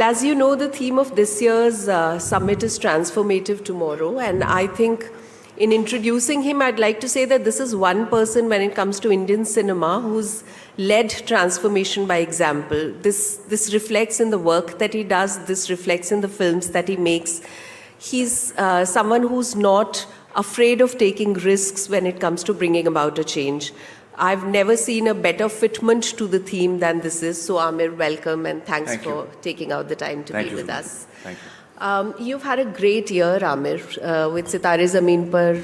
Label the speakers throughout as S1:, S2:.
S1: as you know, the theme of this year's summit is Transformative Tomorrow. And I think in introducing him, I'd like to say that this is one person when it comes to Indian cinema who's led transformation by example. This reflects in the work that he does. This reflects in the films that he makes. He's someone who's not afraid of taking risks when it comes to bringing about a change. I've never seen a better fitment to the theme than this is. So Aamir, welcome and thanks for taking out the time to be with us.
S2: Thank you.
S1: You've had a great year, Aamir, with Sitaare Zameen par.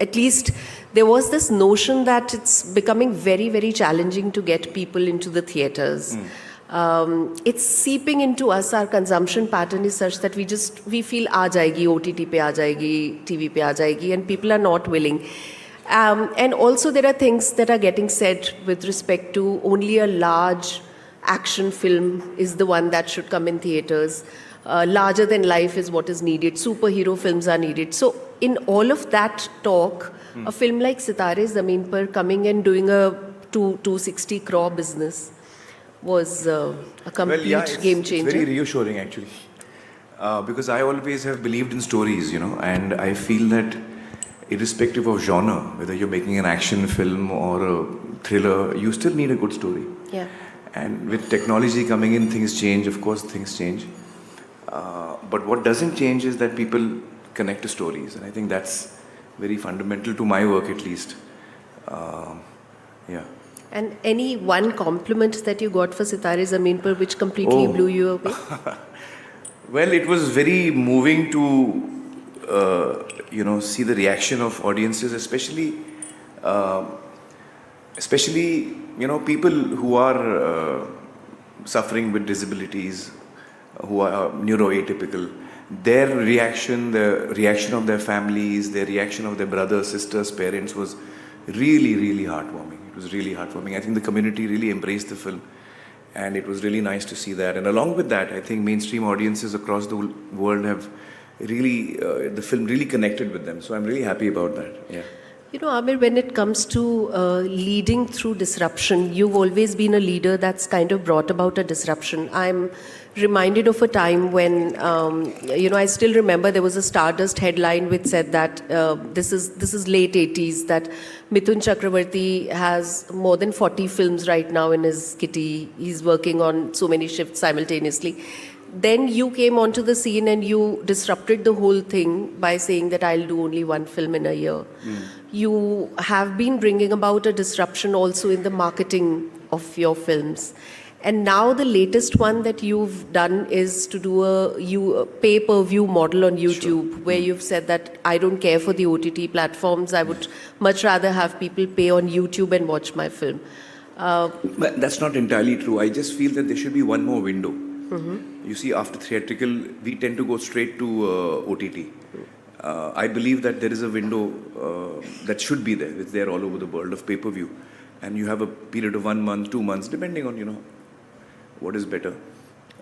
S1: At least there was this notion that it's becoming very, very challenging to get people into the theatres. It's seeping into us. Our consumption pattern is such that we feel aa jayegi, OTT pe aa jayegi, TV pe aa jayegi, and people are not willing. And also there are things that are getting said with respect to only a large action film is the one that should come in theatres. Larger than life is what is needed. Superhero films are needed. So in all of that talk, a film like Sitaare Zameen par coming and doing a 260 crore business was a complete game changer.
S2: It's very reassuring actually. Because I always have believed in stories, and I feel that irrespective of genre, whether you're making an action film or a thriller, you still need a good story.
S1: Yeah.
S2: And with technology coming in, things change. Of course, things change. But what doesn't change is that people connect to stories. And I think that's very fundamental to my work, at least. Yeah.
S1: And any one compliment that you got for Sitaare Zameen par which completely blew you away?
S2: Well, it was very moving to see the reaction of audiences, especially people who are suffering with disabilities, who are neuroatypical. Their reaction, the reaction of their families, their reaction of their brothers, sisters, parents was really, really heartwarming. It was really heartwarming. I think the community really embraced the film, and it was really nice to see that. And along with that, I think mainstream audiences across the world have really, the film really connected with them. So I'm really happy about that. Yeah.
S1: Aamir, when it comes to leading through disruption, you've always been a leader that's kind of brought about a disruption. I'm reminded of a time when, I still remember there was a Stardust headline which said that this is late 80s, that Mithun Chakravarti has more than 40 films right now in his kitty. He's working on so many shifts simultaneously. Then you came onto the scene and you disrupted the whole thing by saying that I'll do only one film in a year. You have been bringing about a disruption also in the marketing of your films. And now the latest one that you've done is to do a pay-per-view model on YouTube, where you've said that I don't care for the OTT platforms. I would much rather have people pay on YouTube and watch my film.
S2: But that's not entirely true. I just feel that there should be one more window. You see, after theatrical, we tend to go straight to OTT. I believe that there is a window that should be there. It's there all over the world of pay-per-view. And you have a period of 1 month, 2 months, depending on, what is better.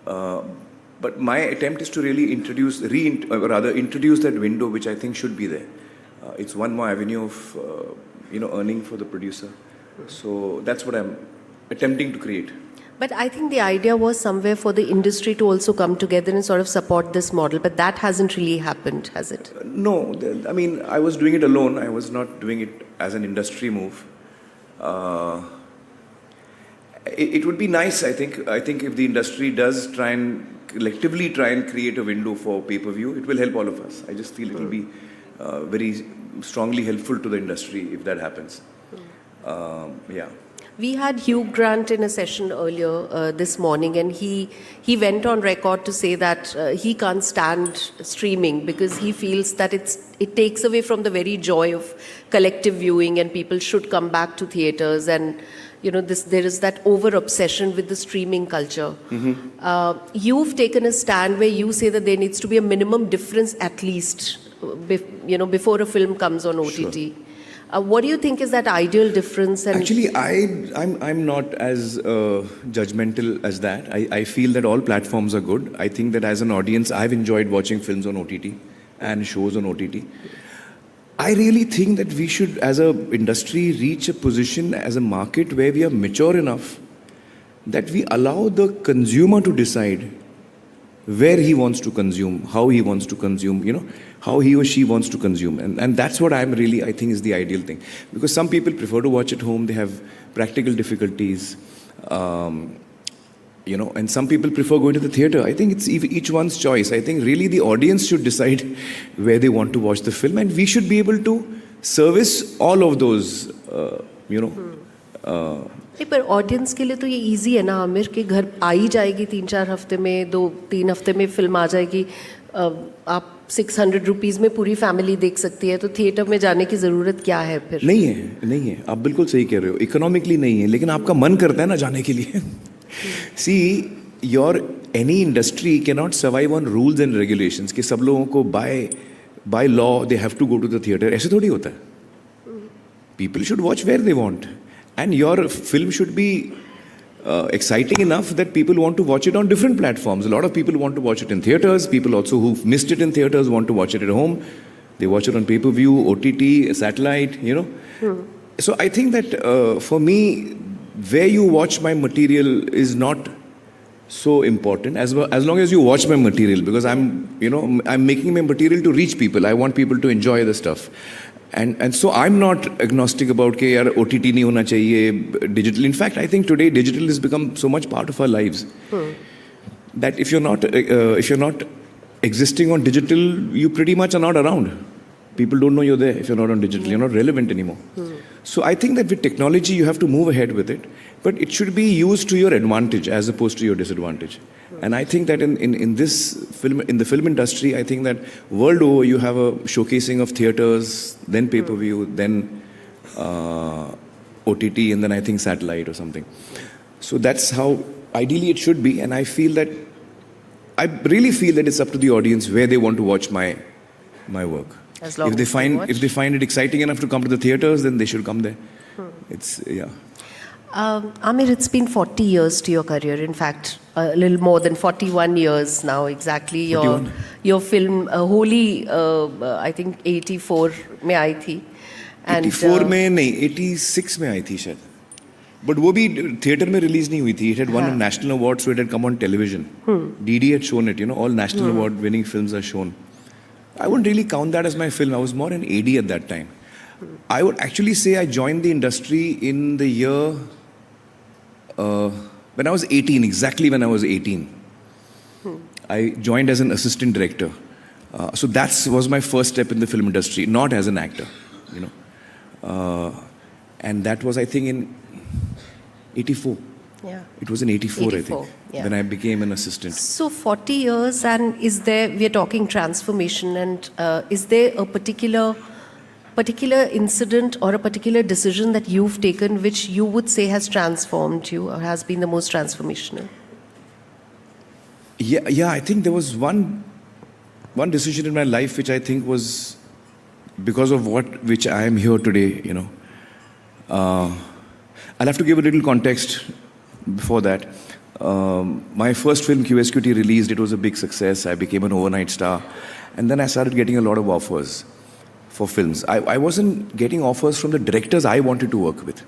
S2: But my attempt is to really introduce that window, which I think should be there. It's one more avenue of, earning for the producer. So that's what I'm attempting to create.
S1: But I think the idea was somewhere for the industry to also come together and sort of support this model. But that hasn't really happened, has it?
S2: No. I was doing it alone. I was not doing it as an industry move. It would be nice, I think if the industry does collectively try and create a window for pay-per-view, it will help all of us. I just feel it will be very strongly helpful to the industry if that happens. Yeah.
S1: We had Hugh Grant in a session earlier this morning, and he went on record to say that he can't stand streaming because he feels that it takes away from the very joy of collective viewing, and people should come back to theatres. And there is that over-obsession with the streaming culture. You've taken a stand where you say that there needs to be a minimum difference at least, before a film comes on OTT.
S2: Sure.
S1: What do you think is that ideal difference? And
S2: actually, I'm not as judgmental as that. I feel that all platforms are good. I think that as an audience, I've enjoyed watching films on OTT and shows on OTT. I really think that we should, as an industry, reach a position as a market where we are mature enough that we allow the consumer to decide where he wants to consume, how he wants to consume, how he or she wants to consume. And that's what I think is the ideal thing. Because some people prefer to watch at home, they have practical difficulties, and some people prefer going to the theatre. I think it's each one's choice. I think really the audience should decide where they want to watch the film, and we should be able to service all of those,
S1: नहीं, पर audience के लिए तो ये easy है ना आमिर, कि घर आ ही जाएगी 3-4 हफ्ते में, 2-3 हफ्ते में फिल्म आ जाएगी, आप 600 रुपीज़ में पूरी फैमिली देख सकती है, तो थिएटर में जाने की ज़रूरत क्या है फिर?
S2: नहीं है, आप बिल्कुल सही कह रहे हो, इकोनॉमिकली नहीं है, लेकिन आपका मन करता है ना जाने के लिए. सी any industry cannot survive on rules and regulations कि सब लोगों को by law they have to go to the theatre. ऐसे थोड़ी होता है. People should watch where they want. And your film should be exciting enough that people want to watch it on different platforms. A lot of people want to watch it in theatres. People also who've missed it in theatres want to watch it at home. They watch it on pay-per-view, OTT, satellite, So I think that for me, where you watch my material is not so important as long as you watch my material, because I'm making my material to reach people. I want people to enjoy the stuff. And so I'm not agnostic about कि यार OTT नहीं होना चाहिए, digital. In fact, I think today digital has become so much part of our lives that if you're not existing on digital, you pretty much are not around. People don't know you're there if you're not on digital. You're not relevant anymore. So I think that with technology, you have to move ahead with it, but it should be used to your advantage as opposed to your disadvantage. And I think that in this film, in the film industry, I think that world over, you have a showcasing of theaters, then pay-per-view, then OTT, and then I think satellite or something. So that's how ideally it should be. And I really feel that it's up to the audience where they want to watch my work.
S1: As long
S2: if they find it exciting enough to come to the theaters, then they should come there.
S1: Aamir, it's been 40 years to your career. In fact, a little more than 41 years now exactly.
S2: 41.
S1: Your film Holi, I think 84 में आई थी.
S2: 84 में नहीं, 86 में आई थी शायद. But वो भी theatre में release नहीं हुई थी. It had won a national award, so it had come on television. DD had shown it. All national award-winning films are shown. I wouldn't really count that as my film. I was more an AD at that time. I would actually say I joined the industry in the year when I was 18, exactly when I was 18. I joined as an assistant director. So that was my first step in the film industry, not as an actor, and that was, I think, in 84.
S1: Yeah.
S2: It was in 84, I think, when I became an assistant.
S1: So 40 years, and we are talking transformation, and is there a particular incident or a particular decision that you've taken which you would say has transformed you or has been the most transformational?
S2: Yeah, I think there was one decision in my life which I think was because of which I am here today, I'll have to give a little context before that. My first film, QSQT, released. It was a big success. I became an overnight star. And then I started getting a lot of offers for films. I wasn't getting offers from the directors I wanted to work with.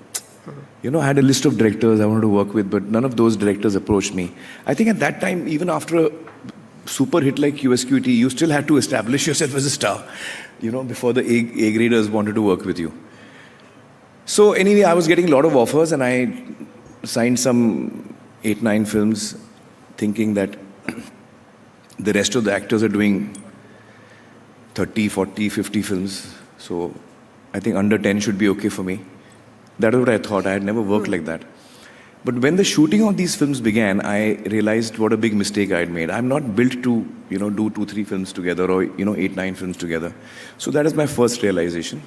S2: I had a list of directors I wanted to work with, but none of those directors approached me. I think at that time, even after a super hit like QSQT, you still had to establish yourself as a star, before the A graders wanted to work with you. So anyway, I was getting a lot of offers, and I signed some 8-9 films, thinking that the rest of the actors are doing 30, 40, 50 films. So I think under 10 should be okay for me. That was what I thought. I had never worked like that. But when the shooting of these films began, I realized what a big mistake I had made. I'm not built to, do 2-3 films together or, 8-9 films together. So that is my first realization.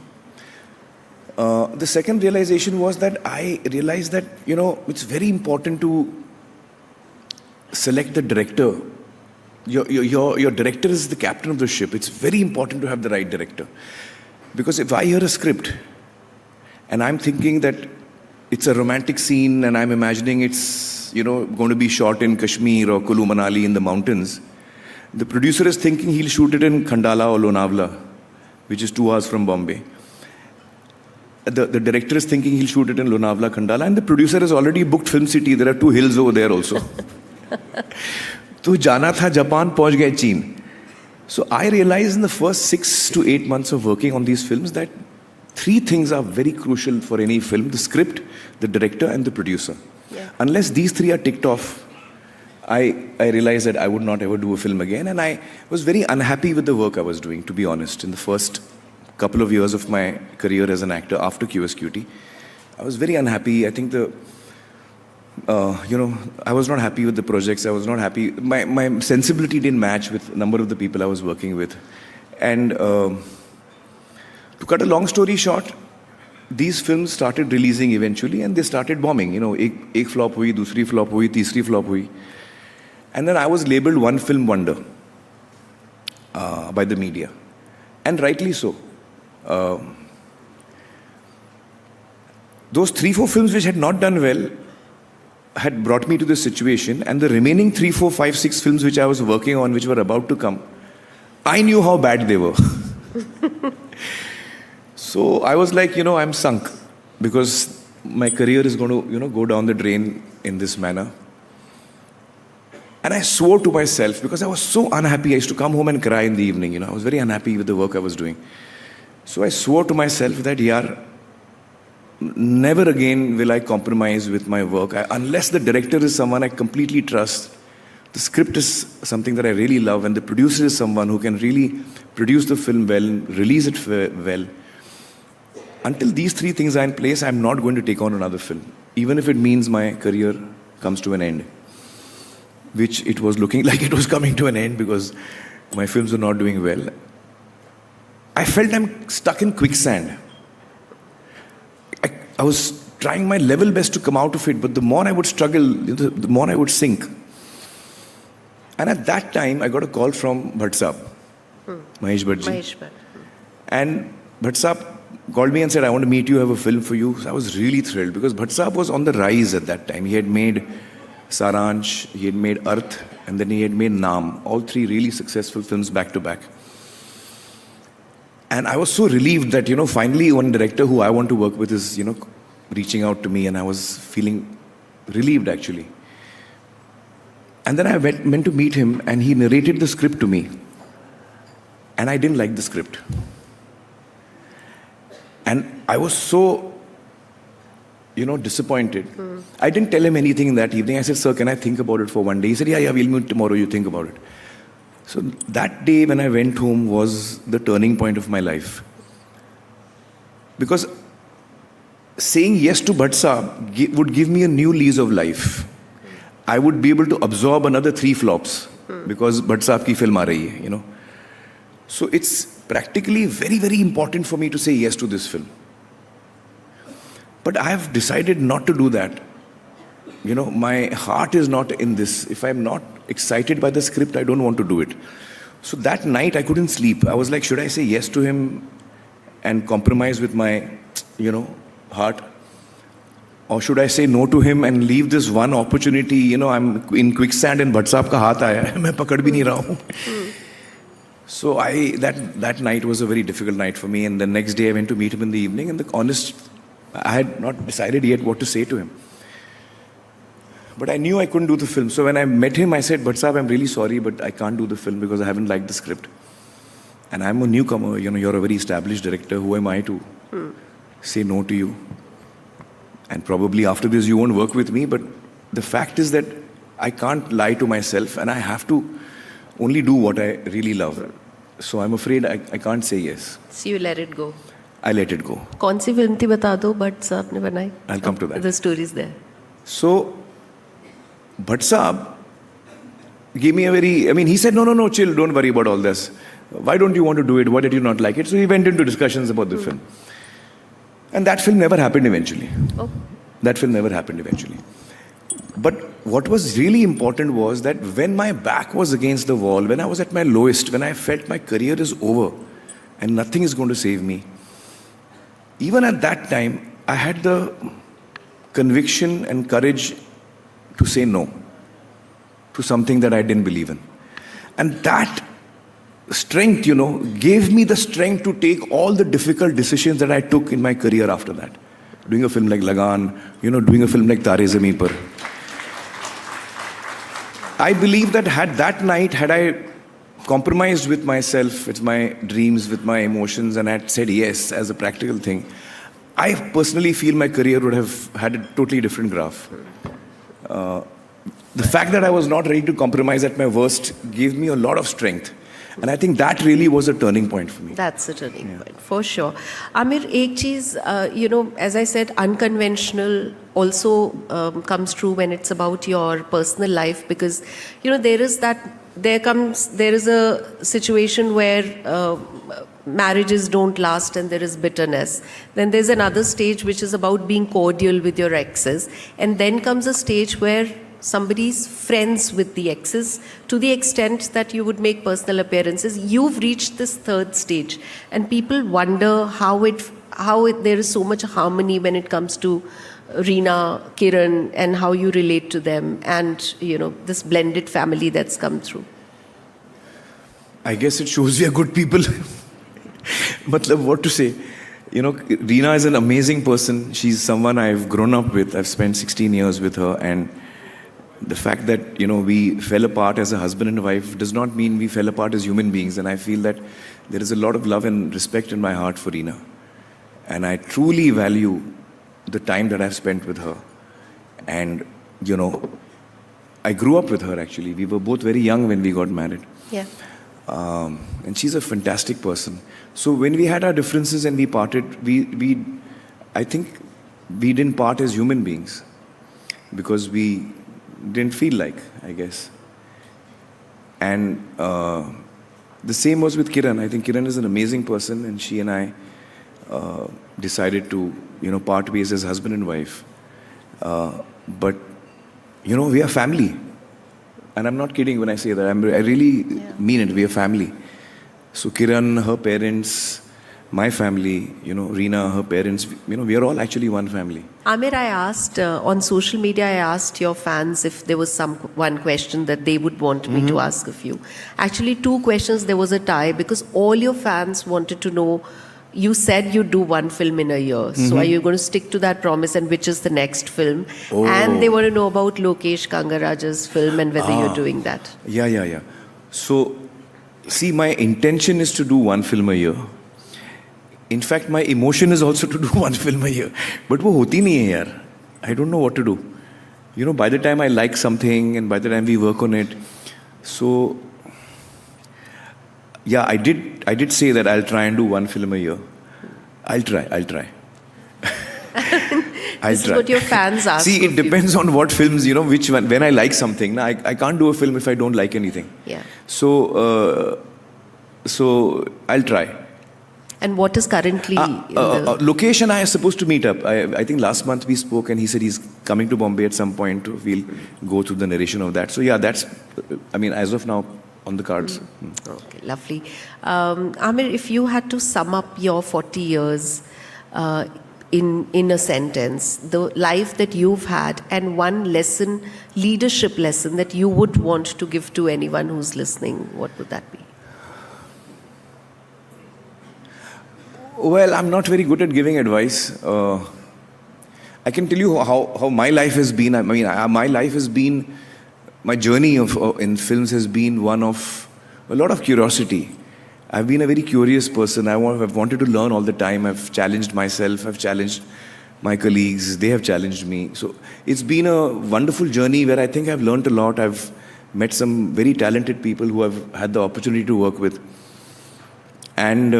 S2: The second realization was that I realized that, it's very important to select the director. Your director is the captain of the ship. It's very important to have the right director. Because if I hear a script and I'm thinking that it's a romantic scene and I'm imagining it's, going to be shot in Kashmir or Kulu Manali in the mountains, the producer is thinking he'll shoot it in Khandala or Lonavala, which is 2 hours from Bombay. the director is thinking he'll shoot it in Lonavala, Khandala, and the producer has already booked Film City. There are 2 hills over there also. तो जाना था Japan, पहुंच गए चीन. So I realized in the first 6 to 8 months of working on these films that 3 things are very crucial for any film: the script, the director, and the producer.
S1: Yeah.
S2: Unless these 3 are ticked off, I realized that I would not ever do a film again, and I was very unhappy with the work I was doing, to be honest. In the first couple of years of my career as an actor after QSQT, I was very unhappy. I think I was not happy with the projects. I was not happy. My sensibility didn't match with a number of the people I was working with. And to cut a long story short, these films started releasing eventually, and they started bombing. Ek flop hui, dusri flop hui, teesri flop hui. And then I was labeled one film wonder by the media. And rightly so. Those 3-4 films which had not done well had brought me to this situation, and the remaining 3, 4, 5, 6 films which I was working on, which were about to come, I knew how bad they were. So I was like, I'm sunk, because my career is going to, go down the drain in this manner. And I swore to myself, because I was so unhappy. I used to come home and cry in the evening. I was very unhappy with the work I was doing. So I swore to myself that, never again will I compromise with my work. Unless the director is someone I completely trust, the script is something that I really love, and the producer is someone who can really produce the film well, release it well. Until these 3 things are in place, I'm not going to take on another film, even if it means my career comes to an end. Which it was looking like it was coming to an end, because my films were not doing well. I felt I'm stuck in quicksand. I was trying my level best to come out of it, but the more I would struggle, the more I would sink. And at that time, I got a call from Bhatt Saab, Mahesh Bhattji. And Bhatt Saab called me and said, I want to meet you, have a film for you. So I was really thrilled, because Bhatt Saab was on the rise at that time. He had made Saransh, he had made Arth, and then he had made Naam. All 3 really successful films back to back. And I was so relieved that, finally one director who I want to work with is, reaching out to me, and I was feeling relieved, actually. And then I went to meet him, and he narrated the script to me. And I didn't like the script. And I was so, disappointed. I didn't tell him anything that evening. I said, sir, can I think about it for one day? He said, yeah, we'll meet tomorrow, you think about it. So that day when I went home was the turning point of my life. Because saying yes to Bhatt Saab would give me a new lease of life. I would be able to absorb another 3 flops, because Bhatt Saab ki film aa rahi hai, So it's practically very, very important for me to say yes to this film. But I have decided not to do that. My heart is not in this. If I'm not excited by the script, I don't want to do it. So that night I couldn't sleep. I was like, should I say yes to him and compromise with my, heart? Or should I say no to him and leave this one opportunity? I'm in quicksand and Bhatt Saab ka haath aaya hai. Main pakad bhi nahi raha hoon. So that night was a very difficult night for me. And the next day I went to meet him in the evening, and I had not decided yet what to say to him. But I knew I couldn't do the film. So when I met him, I said, Bhatt Saab, I'm really sorry, but I can't do the film because I haven't liked the script. And I'm a newcomer. You're a very established director. Who am I to say no to you? And probably after this, you won't work with me. But the fact is that I can't lie to myself, and I have to only do what I really love. So I'm afraid I can't say yes.
S1: So you let it go.
S2: I let it go.
S1: कौन सी film थी बता दो Bhatt साहब ने बनाई?
S2: I'll come to that.
S1: The story is there.
S2: So Bhatt Saab gave me he said, no, chill, don't worry about all this. Why don't you want to do it? Why did you not like it? So he went into discussions about the film. And that film never happened eventually.
S1: Oh.
S2: That film never happened eventually. But what was really important was that when my back was against the wall, when I was at my lowest, when I felt my career is over and nothing is going to save me, even at that time, I had the conviction and courage to say no to something that I didn't believe in. And that strength, gave me the strength to take all the difficult decisions that I took in my career after that. Doing a film like Lagan, doing a film like Sitaare Zameen par. I believe that had I compromised with myself, with my dreams, with my emotions, and had said yes as a practical thing, I personally feel my career would have had a totally different graph. The fact that I was not ready to compromise at my worst gave me a lot of strength. And I think that really was a turning point for me.
S1: That's a turning point, for sure. Aamir, ek cheez, as I said, unconventional also comes true when it's about your personal life, because, there is a situation where marriages don't last and there is bitterness. Then there's another stage which is about being cordial with your exes. And then comes a stage where somebody's friends with the exes to the extent that you would make personal appearances. You've reached this third stage, and people wonder how there is so much harmony when it comes to Reena, Kiran, and how you relate to them, and this blended family that's come through.
S2: I guess it shows we are good people. Matlab, what to say? Reena is an amazing person. She's someone I've grown up with. I've spent 16 years with her, and the fact that, we fell apart as a husband and wife does not mean we fell apart as human beings. And I feel that there is a lot of love and respect in my heart for Reena. And I truly value the time that I've spent with her. And, I grew up with her actually. We were both very young when we got married.
S1: Yeah.
S2: And she's a fantastic person. So when we had our differences and we parted, I think we didn't part as human beings, because we didn't feel like, I guess. And the same was with Kiran. I think Kiran is an amazing person, and she and I decided to, part ways as husband and wife. But, we are family. And I'm not kidding when I say that. I really mean it. We are family. So Kiran, her parents, my family, Reena, her parents, we are all actually one family.
S1: Aamir, I asked, on social media, I asked your fans if there was one question that they would want me to ask of you. Actually, 2 questions, there was a tie, because all your fans wanted to know, you said you do one film in a year. So are you going to stick to that promise, and which is the next film? Oh. And they want to know about Lokesh Kangaraja's film and whether you're doing that.
S2: Yeah. So, see, my intention is to do one film a year. In fact, my emotion is also to do one film a year. But वो होती नहीं है यार. I don't know what to do. By the time I like something and by the time we work on it. So, yeah, I did say that I'll try and do one film a year. I'll try.
S1: This is what your fans ask.
S2: See, it depends on what films, which one. When I like something, I can't do a film if I don't like anything.
S1: Yeah.
S2: So I'll try.
S1: And what is currently
S2: Lokesh and I are supposed to meet up. I think last month we spoke, and he said he's coming to Bombay at some point. We'll go through the narration of that. So yeah, that's, as of now, on the cards.
S1: Okay, lovely. Aamir, if you had to sum up your 40 years in a sentence, the life that you've had, and one lesson, leadership lesson, that you would want to give to anyone who's listening, what would that be?
S2: Well, I'm not very good at giving advice. I can tell you how my life has been. My life has been, my journey in films has been one of a lot of curiosity. I've been a very curious person. I've wanted to learn all the time. I've challenged myself. I've challenged my colleagues. They have challenged me. So it's been a wonderful journey where I think I've learned a lot. I've met some very talented people who I've had the opportunity to work with. And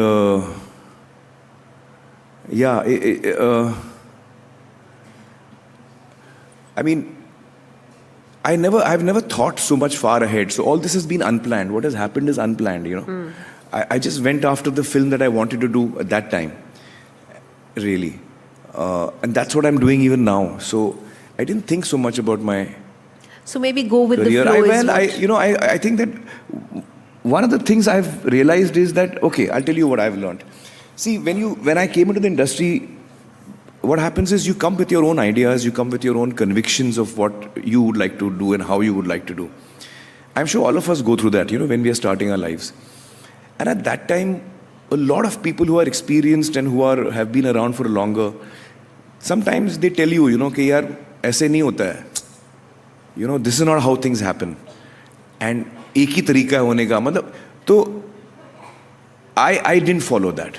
S2: I've never thought so much far ahead. So all this has been unplanned. What has happened is unplanned, I just went after the film that I wanted to do at that time, really. And that's what I'm doing even now. So I didn't think so much about my
S1: So maybe go with
S2: career.
S1: the flow.
S2: I think that one of the things I've realized is that, okay, I'll tell you what I've learned. See, when I came into the industry, what happens is you come with your own ideas, you come with your own convictions of what you would like to do and how you would like to do. I'm sure all of us go through that, when we are starting our lives. And at that time, a lot of people who are experienced and who have been around for longer, sometimes they tell you, कि यार ऐसे नहीं होता है. This is not how things happen. And एक ही तरीका है होने का, मतलब तो I didn't follow that.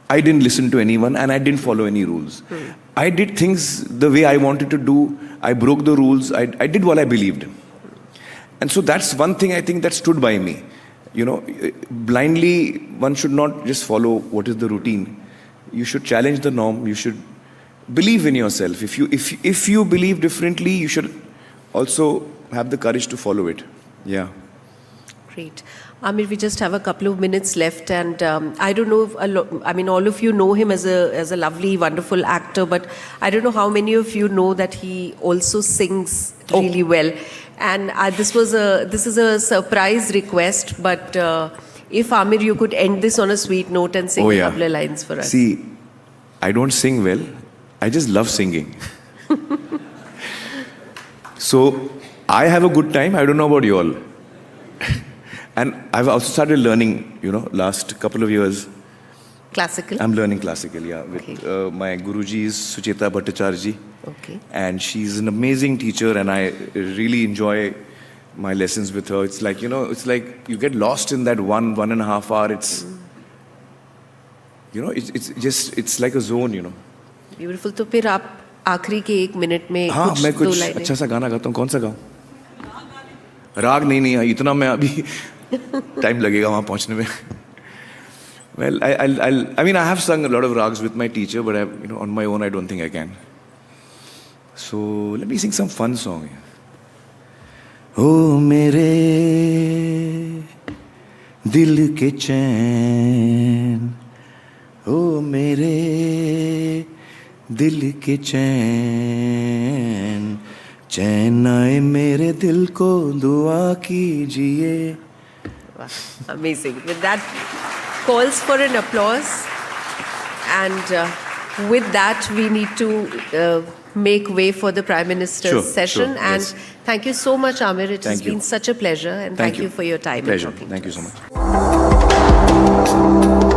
S2: I didn't listen to anyone and I didn't follow any rules. I did things the way I wanted to do. I broke the rules. I did what I believed. And so that's one thing I think that stood by me. Blindly, one should not just follow what is the routine. You should challenge the norm. You should believe in yourself. If you believe differently, you should also have the courage to follow it. Yeah.
S1: Great. Aamir, we just have a couple of minutes left, and I don't know if all of you know him as a lovely, wonderful actor, but I don't know how many of you know that he also sings really well. And this is a surprise request, but if Aamir, you could end this on a sweet note and sing a couple of lines for us.
S2: See, I don't sing well. I just love singing. So I have a good time. I don't know about you all. And I've also started learning, last couple of years.
S1: Classical?
S2: I'm learning classical, yeah. With my Guruji is Sucheta Bhattacharya.
S1: Okay.
S2: And she's an amazing teacher, and I really enjoy my lessons with her. It's like, it's like you get lost in that 1.5 hour. It's, it's like a zone,
S1: Beautiful. तो फिर आप आखिरी के 1 minute में
S2: हाँ,
S1: कुछ
S2: मैं
S1: दो
S2: कुछ
S1: लाइनें
S2: अच्छा सा गाना गाता हूँ. कौन सा गाऊँ? राग नहीं है, इतना मैं अभी टाइम लगेगा वहाँ पहुँचने में. Well, I mean, I have sung a lot of rags with my teacher, but on my own, I don't think I can. So let me sing some fun song. Oh, मेरे दिल के चैन, oh मेरे दिल के चैन, चैन आए मेरे दिल को दुआ कीजिए.
S1: Amazing. With that, calls for an applause. And with that, we need to make way for the Prime Minister's session. And thank you so much, Aamir. It has been such a pleasure. And thank you for your time.
S2: Pleasure. Thank you so much.